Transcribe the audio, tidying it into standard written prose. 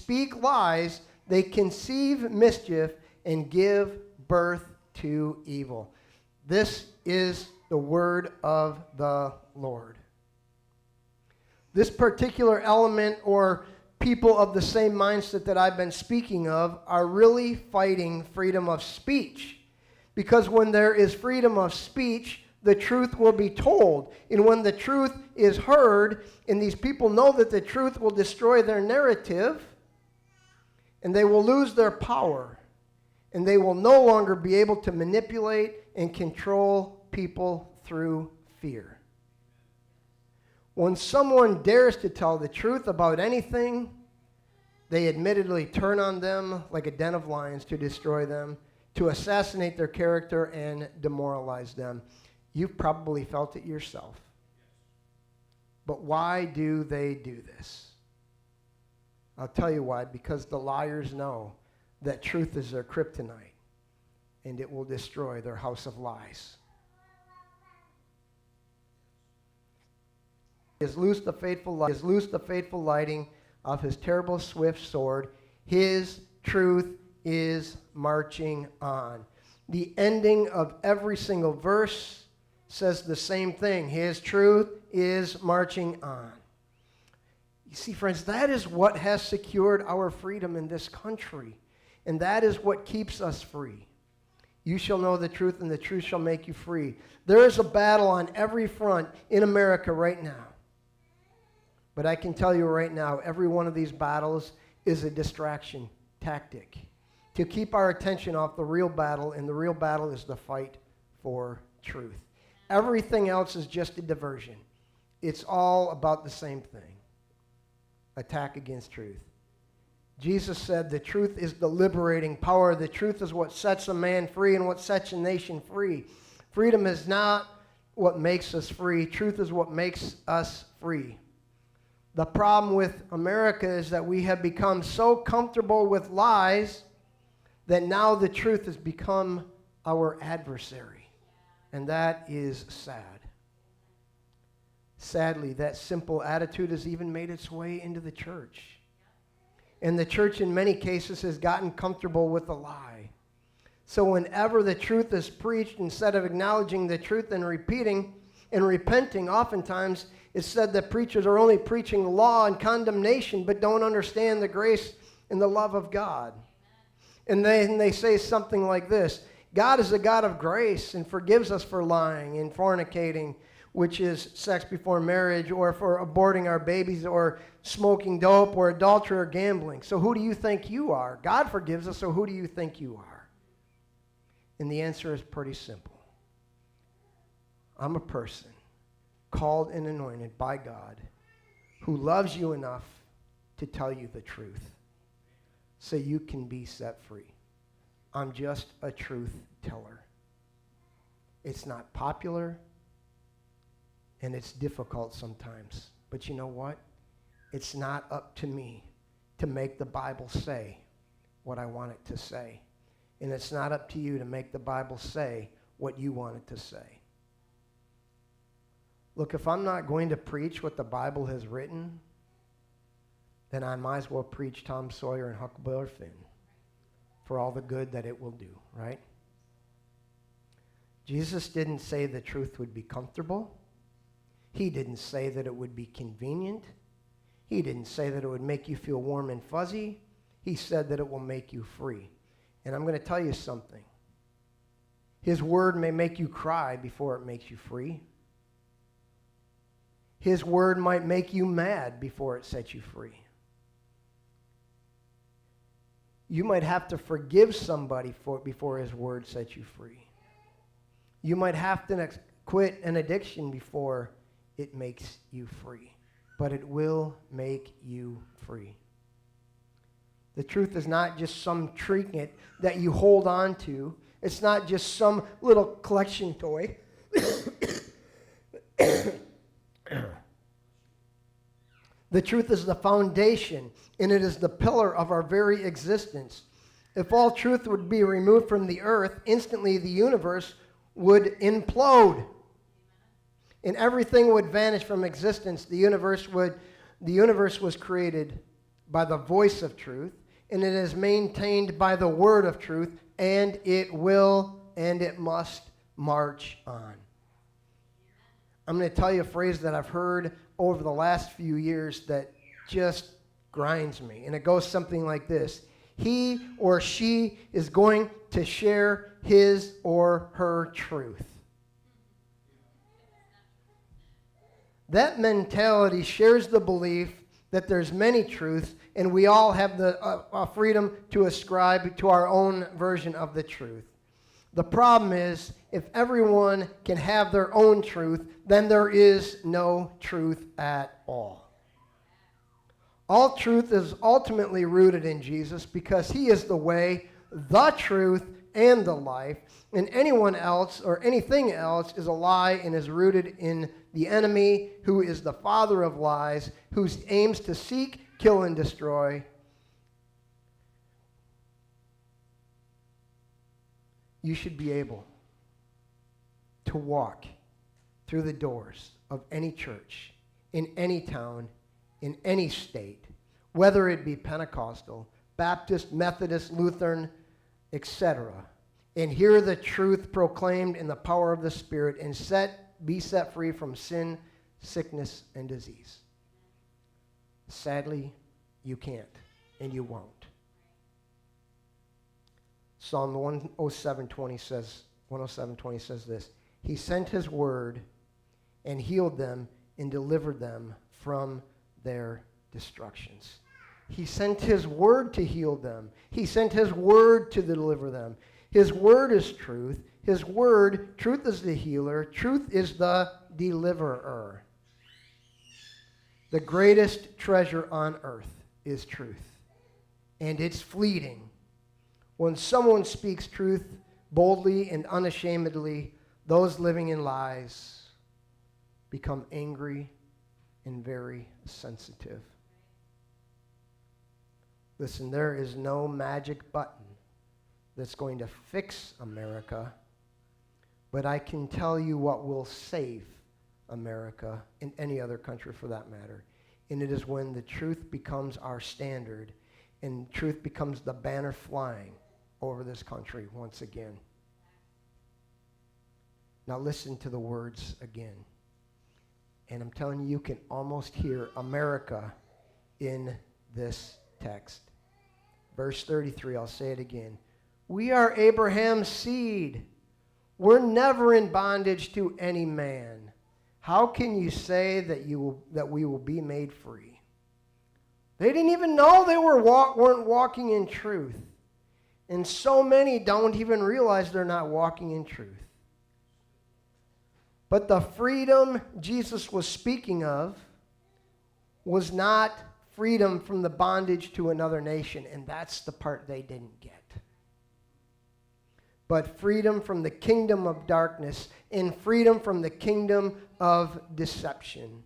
speak lies, they conceive mischief and give birth to evil. This is the word of the Lord. This particular element or people of the same mindset that I've been speaking of are really fighting freedom of speech. Because when there is freedom of speech, the truth will be told. And when the truth is heard, and these people know that the truth will destroy their narrative, and they will lose their power, and they will no longer be able to manipulate and control people through fear. When someone dares to tell the truth about anything, they admittedly turn on them like a den of lions to destroy them, to assassinate their character and demoralize them. You've probably felt it yourself. But why do they do this? I'll tell you why. Because the liars know that truth is their kryptonite, and it will destroy their house of lies. He has loosed the fateful lighting of his terrible swift sword. His truth is marching on. The ending of every single verse says the same thing. His truth is marching on. You see, friends, that is what has secured our freedom in this country. And that is what keeps us free. You shall know the truth, and the truth shall make you free. There is a battle on every front in America right now. But I can tell you right now, every one of these battles is a distraction tactic to keep our attention off the real battle, and the real battle is the fight for truth. Everything else is just a diversion. It's all about the same thing. Attack against truth. Jesus said the truth is the liberating power. The truth is what sets a man free and what sets a nation free. Freedom is not what makes us free. Truth is what makes us free. The problem with America is that we have become so comfortable with lies that now the truth has become our adversary. And that is sad. Sadly, that simple attitude has even made its way into the church. And the church in many cases has gotten comfortable with a lie. So whenever the truth is preached, instead of acknowledging the truth and repeating and repenting, oftentimes it's said that preachers are only preaching law and condemnation, but don't understand the grace and the love of God. And they say something like this: God is a God of grace and forgives us for lying and fornicating, which is sex before marriage, or for aborting our babies, or smoking dope, or adultery, or gambling. So who do you think you are? God forgives us, so who do you think you are? And the answer is pretty simple. I'm a person called and anointed by God who loves you enough to tell you the truth so you can be set free. I'm just a truth teller. It's not popular, and it's difficult sometimes. But you know what? It's not up to me to make the Bible say what I want it to say. And it's not up to you to make the Bible say what you want it to say. Look, if I'm not going to preach what the Bible has written, then I might as well preach Tom Sawyer and Huckleberry Finn for all the good that it will do, right? Jesus didn't say the truth would be comfortable. He didn't say that it would be convenient. He didn't say that it would make you feel warm and fuzzy. He said that it will make you free. And I'm going to tell you something. His word may make you cry before it makes you free. His word might make you mad before it sets you free. You might have to forgive somebody before his word sets you free. You might have to quit an addiction before it makes you free. But it will make you free. The truth is not just some trinket that you hold on to. It's not just some little collection toy. The truth is the foundation, and it is the pillar of our very existence. If all truth would be removed from the earth, instantly the universe would implode. And everything would vanish from existence. The universe was created by the voice of truth, and it is maintained by the word of truth, and it will and it must march on. I'm going to tell you a phrase that I've heard over the last few years that just grinds me, and it goes something like this. He or she is going to share his or her truth. That mentality shares the belief that there's many truths, and we all have the freedom to ascribe to our own version of the truth. The problem is, if everyone can have their own truth, then there is no truth at all. All truth is ultimately rooted in Jesus because he is the way, the truth, and the life, and anyone else or anything else is a lie and is rooted in the enemy, who is the father of lies, who aims to seek, kill, and destroy. You should be able to walk through the doors of any church, in any town, in any state, whether it be Pentecostal, Baptist, Methodist, Lutheran, etc., and hear the truth proclaimed in the power of the Spirit and be set free from sin, sickness, and disease. Sadly, you can't, and you won't. Psalm 107:20 says this: He sent his word and healed them and delivered them from their destructions. He sent his word to heal them. He sent his word to deliver them. His word is truth. His word, truth is the healer. Truth is the deliverer. The greatest treasure on earth is truth. And it's fleeting. When someone speaks truth boldly and unashamedly, those living in lies become angry and very sensitive. Listen, there is no magic button that's going to fix America, but I can tell you what will save America and any other country for that matter. And it is when the truth becomes our standard and truth becomes the banner flying over this country once again. Now listen to the words again. And I'm telling you, you can almost hear America in this text. Verse 33, I'll say it again. We are Abraham's seed. We're never in bondage to any man. How can you say that we will be made free? They didn't even know they weren't walking in truth. And so many don't even realize they're not walking in truth. But the freedom Jesus was speaking of was not freedom from the bondage to another nation, and that's the part they didn't get. But freedom from the kingdom of darkness and freedom from the kingdom of deception.